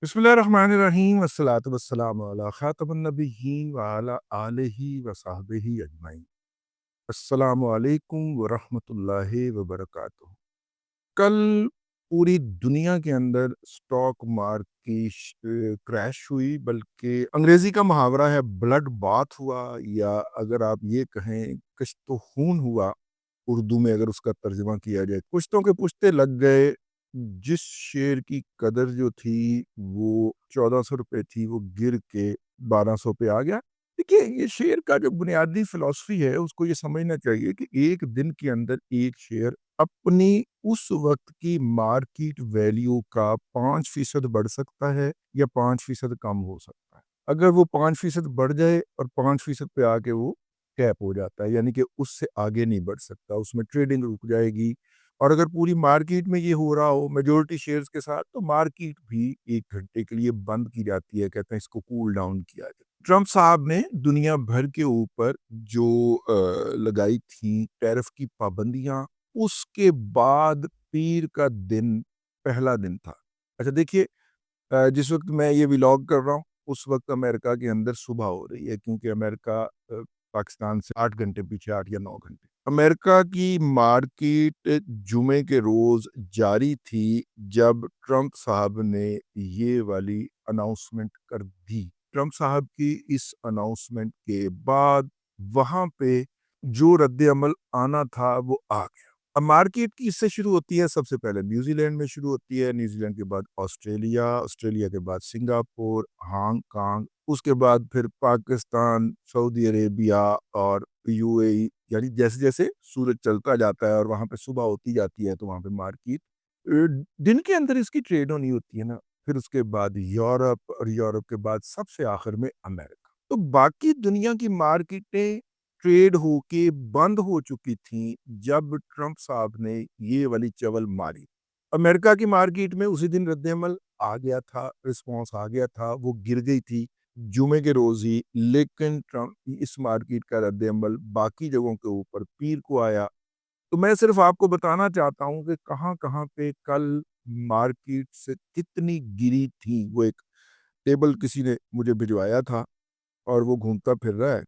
बिस्मिल्लाहिर्रहमानिर्रहीम अस्सलातु वस्सलामु अला खातमुन नबिय्यीन व अला आलिहि व सहबिही अजमईन। अस्सलामु अलैकुम व रहमतुल्लाहि व बरकातुहू। कल पूरी दुनिया के अंदर स्टॉक मार्केट क्रैश हुई, बल्कि अंग्रेजी का मुहावरा है ब्लड बाथ हुआ, या अगर आप ये कहें कश्तो खून हुआ उर्दू में अगर उसका तर्जुमा किया जाए, पुश्तों के पुश्ते लग गए। जिस शेर की कदर जो थी वो 1400 रुपये थी, वो गिर के 1200 पे आ गया। देखिए, ये शेर का जो बुनियादी फिलॉसफी है उसको ये समझना चाहिए कि एक दिन के अंदर एक शेयर अपनी उस वक्त की मार्केट वैल्यू का 5% बढ़ सकता है या 5% कम हो सकता है। अगर वो 5% बढ़ जाए और 5% पे आके वो कैप हो जाता है, यानी कि उससे आगे नहीं बढ़ सकता, उसमें ट्रेडिंग रुक जाएगी। और अगर पूरी मार्केट में ये हो रहा हो मेजॉरिटी शेयर्स के साथ, तो मार्केट भी 1 घंटे के लिए बंद की जाती है। कहते हैं इसको कूल डाउन किया जाए। ट्रंप साहब ने दुनिया भर के ऊपर जो लगाई थी टैरिफ की पाबंदियां, उसके बाद पीर का दिन पहला दिन था। अच्छा देखिए, जिस वक्त मैं ये व्लॉग कर रहा हूँ उस वक्त अमेरिका के अंदर सुबह हो रही है, क्योंकि अमेरिका पाकिस्तान से 8 घंटे पीछे, 8 या 9 घंटे। अमेरिका की मार्केट जुमे के रोज जारी थी जब ट्रंप साहब ने ये वाली अनाउंसमेंट कर दी। ट्रंप साहब की इस अनाउंसमेंट के बाद वहां पे जो रद्द अमल आना था वो आ गया। अब मार्केट की इससे शुरू होती है, सबसे पहले न्यूजीलैंड में शुरू होती है, न्यूजीलैंड के बाद ऑस्ट्रेलिया, ऑस्ट्रेलिया के बाद सिंगापुर, हांगकांग, उसके बाद फिर पाकिस्तान, सऊदी अरेबिया और यूएई। यानी जैसे जैसे सूरज चलता जाता है और वहां पे सुबह होती जाती है, तो वहां पे मार्केट दिन के अंदर इसकी ट्रेड होनी होती है ना। फिर उसके बाद यूरोप, और यूरोप के बाद सबसे आखिर में अमेरिका। तो बाकी दुनिया की मार्केटें ट्रेड होके बंद हो चुकी थी जब ट्रंप साहब ने ये वाली चवल मारी। अमेरिका की मार्केट में उसी दिन रद्द-ए-अमल आ गया था, रिस्पॉन्स आ गया था, वो गिर गई थी जुमे के रोज ही। लेकिन ट्रंप इस मार्केट का रद्द-ए-अमल बाकी जगहों के ऊपर पीर को आया। तो मैं सिर्फ आपको बताना चाहता हूँ कि कहाँ-कहाँ पे कल मार्केट से कितनी गिरी थी। वो एक टेबल किसी ने मुझे भिजवाया था और वो घूमता फिर रहा है।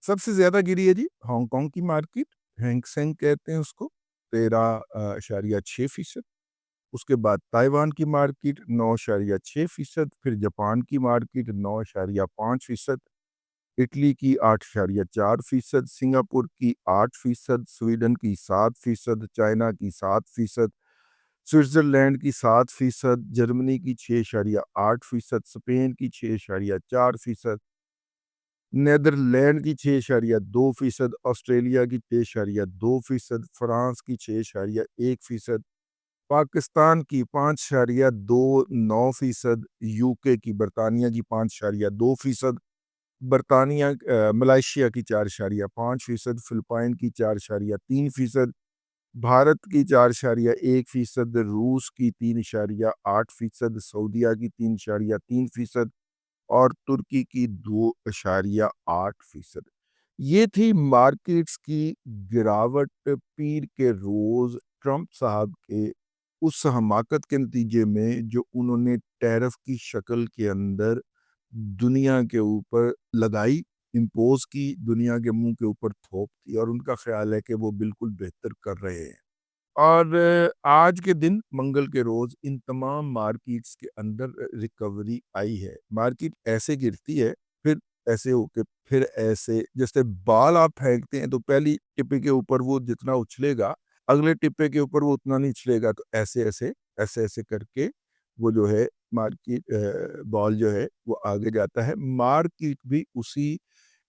सबसे ज़्यादा गिरी है जी हांगकांग की मार्केट, हैंग सेंग कहते हैं उसको, 13.6%। उसके बाद ताइवान की मार्केट 9.6%, फिर जापान की मार्केट 9.5%, इटली की 8.4%, सिंगापुर की 8%, स्वीडन की 7%, चाइना की 7%, स्विट्ज़रलैंड की 7%, जर्मनी की 6.8%, स्पेन की 6.4%, नीदरलैंड की 6.2%, ऑस्ट्रेलिया की 6.2%, फ्रांस की 6.1%, पाकिस्तान की 5.29%, यूके की बरतानिया की 5.2%, मलेशिया की 4.5%, फिलिपाइन की 4.3%, भारत की 4.1%, रूस की 3.8%, सऊदीया की 3.3% और तुर्की की 2.8%। ये थी मार्केट्स की गिरावट पीर के रोज ट्रंप साहब के उस हमाकत के नतीजे में जो उन्होंने टैरिफ की शक्ल के अंदर दुनिया के ऊपर लगाई, इम्पोज की, दुनिया के मुंह के ऊपर थोप दी, और उनका ख्याल है कि वो बिल्कुल बेहतर कर रहे हैं। और आज के दिन मंगल के रोज इन तमाम मार्केट्स के अंदर रिकवरी आई है। मार्केट ऐसे गिरती है, फिर ऐसे होके, फिर ऐसे, जैसे बाल आप फेंकते हैं तो पहली टिप्पे के ऊपर वो जितना उछलेगा, अगले टिप्पे के ऊपर वो उतना नहीं उछलेगा। तो ऐसे ऐसे ऐसे ऐसे करके वो जो है मार्केट बॉल जो है वो आगे जाता है। मार्केट भी उसी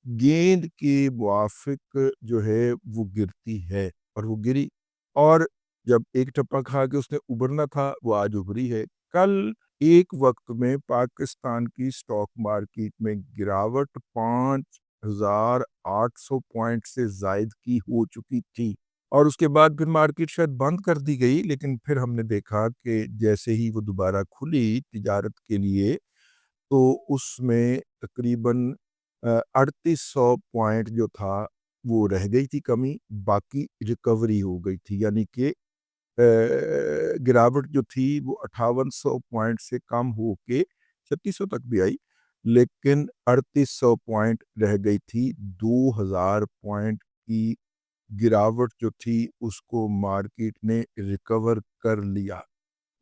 गेंद के मुआफिक जो है वो गिरती है, और वो गिरी। और जब एक टप्पा खा के उसने उभरना था, वो आज उभरी है। कल एक वक्त में पाकिस्तान की स्टॉक मार्केट में गिरावट 5,800 पॉइंट से जायद की हो चुकी थी, और उसके बाद फिर मार्केट शायद बंद कर दी गई। लेकिन फिर हमने देखा कि जैसे ही वो दोबारा खुली तिजारत के लिए, तो उसमें तकरीबन 3800 पॉइंट जो था वो रह गई थी कमी, बाकी रिकवरी हो गई थी। यानी कि गिरावट जो थी वो 5800 पॉइंट से कम होके 3600 तक भी आई, लेकिन 3800 पॉइंट रह गई थी। 2000 पॉइंट की गिरावट जो थी उसको मार्केट ने रिकवर कर लिया।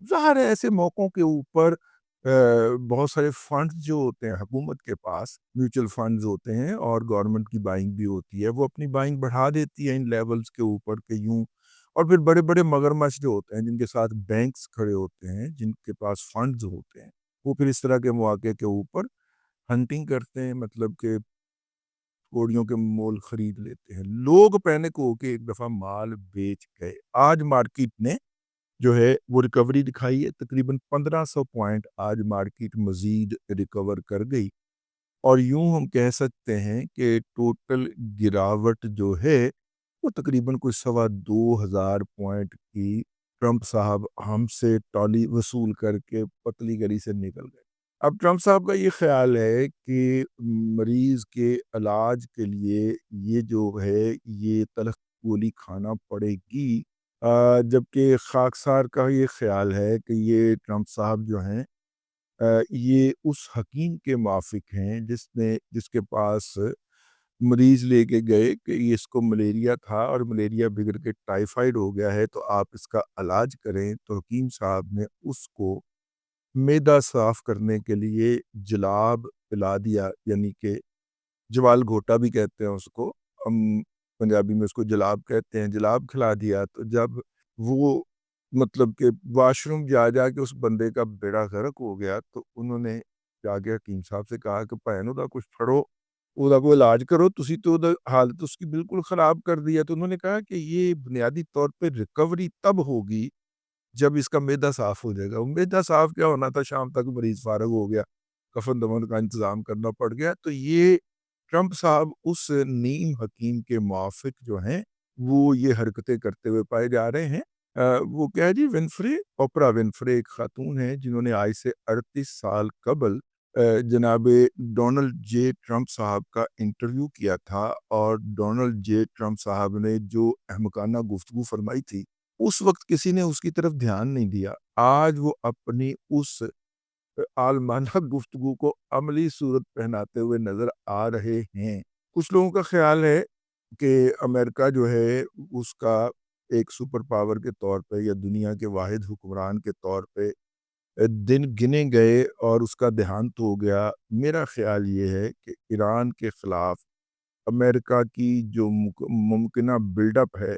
ज़ाहिर है ऐसे मौक़ों के ऊपर बहुत सारे फंड्स जो होते हैं हुकूमत के पास, म्यूचुअल फंड्स होते हैं और गवर्नमेंट की बाइंग भी होती है, वो अपनी बाइंग बढ़ा देती है इन लेवल्स के ऊपर के यूँ। और फिर बड़े-बड़े मगरमच्छ जो होते हैं, जिनके साथ बैंक्स खड़े होते हैं, जिनके पास फंड्स होते हैं, वो फिर इस तरह के मौके के ऊपर हंटिंग करते हैं, मतलब कि कौड़ियों के मोल खरीद लेते हैं। लोग पैनिक होके एक दफ़ा माल बेच गए। आज मार्केट ने जो है वो रिकवरी दिखाई है, तकरीबन 1500 पॉइंट आज मार्केट मज़ीद रिकवर कर गई। और यूँ हम कह सकते हैं कि टोटल गिरावट जो है वो तकरीबन कोई सवा 2000 पॉइंट की ट्रंप साहब हमसे टॉली वसूल करके पतली गली से निकल गए। अब ट्रंप साहब का ये ख़्याल है कि मरीज़ के इलाज के लिए ये जो है ये तलख़ गोली खाना पड़ेगी। जबकि ख़ाकसार का ये ख़्याल है कि ये ट्रंप साहब जो हैं ये उस हकीम के माफ़िक हैं जिसके पास मरीज़ लेके गए कि इसको मलेरिया था और मलेरिया बिगड़ के टाइफाइड हो गया है, तो आप इसका इलाज करें। तो हकीम साहब ने उसको मैदा साफ़ करने के लिए जलाब पिला दिया, यानी कि जवाल घोटा भी कहते हैं उसको, हम पंजाबी में उसको जलाब कहते हैं, जलाब खिला दिया। तो जब वो मतलब कि वॉशरूम जा के उस बंदे का बेड़ा गर्क हो गया, तो उन्होंने जाके हकीम साहब से कहा कि भैन उहदा कुछ फड़ो, ਉਹਦਾ कोई इलाज करो, तुसी तो ਉਹਦਾ हालत उसकी बिल्कुल ख़राब कर दी है। तो उन्होंने कहा कि ये बुनियादी तौर पे रिकवरी तब होगी जब इसका मैदा साफ़ हो जाएगा। वो मैदा साफ़ क्या होना था, शाम तक मरीज़ फ़ारिग हो गया, कफ़न-दफ़न का इंतज़ाम करना पड़ गया। तो ये ट्रंप साहब उस नीम हकीम के मुआफ़िक जो हैं, वो ये हरकतें करते हुए पाए जा रहे हैं। वो क्या है जी, विनफ्रे, ओपरा विनफ्रे एक ख़ातून हैं जिन्होंने आज से 38 साल कबल जनाब डोनाल्ड जे ट्रंप साहब का इंटरव्यू किया था और डोनाल्ड जे ट्रंप साहब ने जो अहमकाना गुफ्तगू फरमाई थी, उस वक़्त किसी ने उसकी तरफ ध्यान नहीं दिया। आज वो अपनी उस आलमाना गुफ्तगू को अमली सूरत पहनाते हुए नज़र आ रहे हैं। कुछ लोगों का ख़्याल है कि अमेरिका जो है उसका एक सुपर पावर के तौर पे या दुनिया के वाहिद हुक्मरान के तौर पे दिन गिने गए और उसका देहांत हो गया। मेरा ख़्याल ये है कि ईरान के ख़िलाफ़ अमेरिका की जो मुमकिना बिल्डअप है,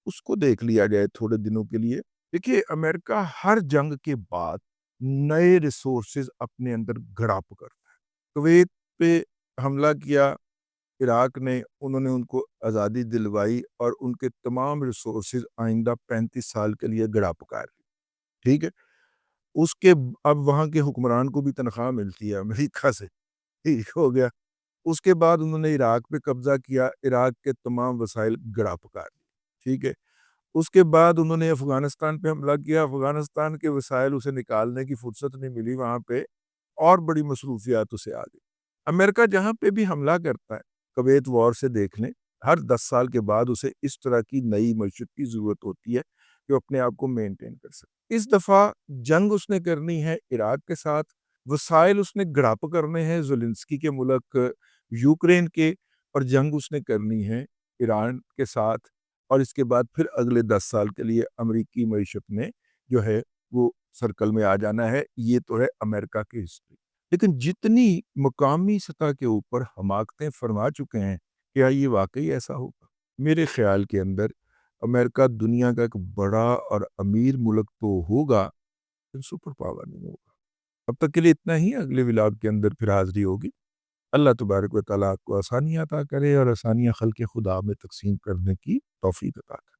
उसको देख लिया जाए थोड़े दिनों के लिए। देखिए, अमेरिका हर जंग के बाद नए रिसोर्सेज़ अपने अंदर गड़ाप करता है। कुवैत पे हमला किया इराक ने, उन्होंने उनको आज़ादी दिलवाई और उनके तमाम रिसोर्सेज़ आइंदा 35 साल के लिए गड़ा पका ली, ठीक है? उसके अब वहाँ के हुक्मरान को भी तनख्वाह मिलती है अमेरिका से, ठीक हो गया। उसके बाद उन्होंने इराक पे कब्ज़ा किया, इराक के तमाम वसाइल गड़ा पका लिए, ठीक है? उसके बाद उन्होंने अफ़गानिस्तान पे हमला किया, अफ़गानिस्तान के वसाइल उसे निकालने की फुर्सत नहीं मिली वहाँ पे और बड़ी मसरूफ़ियात उसे आ गई। अमेरिका जहाँ पे भी हमला करता है, कुवैत वॉर से देख लें, हर 10 साल के बाद उसे इस तरह की नई मईशत की ज़रूरत होती है कि वो अपने आप को मेंटेन कर सके। इस दफ़ा जंग उसने करनी है इराक के साथ, वसाइल उसने गड़प करने हैं ज़ेलेंस्की के मुल्क यूक्रेन के, और जंग उसने करनी है ईरान के साथ। और इसके बाद फिर अगले 10 साल के लिए अमरीकी मईशत ने जो है वो सर्कल में आ जाना है। ये तो है अमेरिका की हिस्ट्री। लेकिन जितनी मुकामी सतह के ऊपर हमाकतें फरमा चुके हैं, क्या ये वाक़ई ऐसा होगा? मेरे ख़्याल के अंदर अमेरिका दुनिया का एक बड़ा और अमीर मुल्क तो होगा, लेकिन सुपर पावर नहीं होगा। अब तक के लिए इतना ही, अगले व्लॉग के अंदर फिर हाज़िरी होगी। अल्लाह तबारक व तआला आपको आसानियाँ अता करे और आसानियाँ ख़ल्क़ खुदा में तक़सीम करने की तौफ़ीक़ अता करे।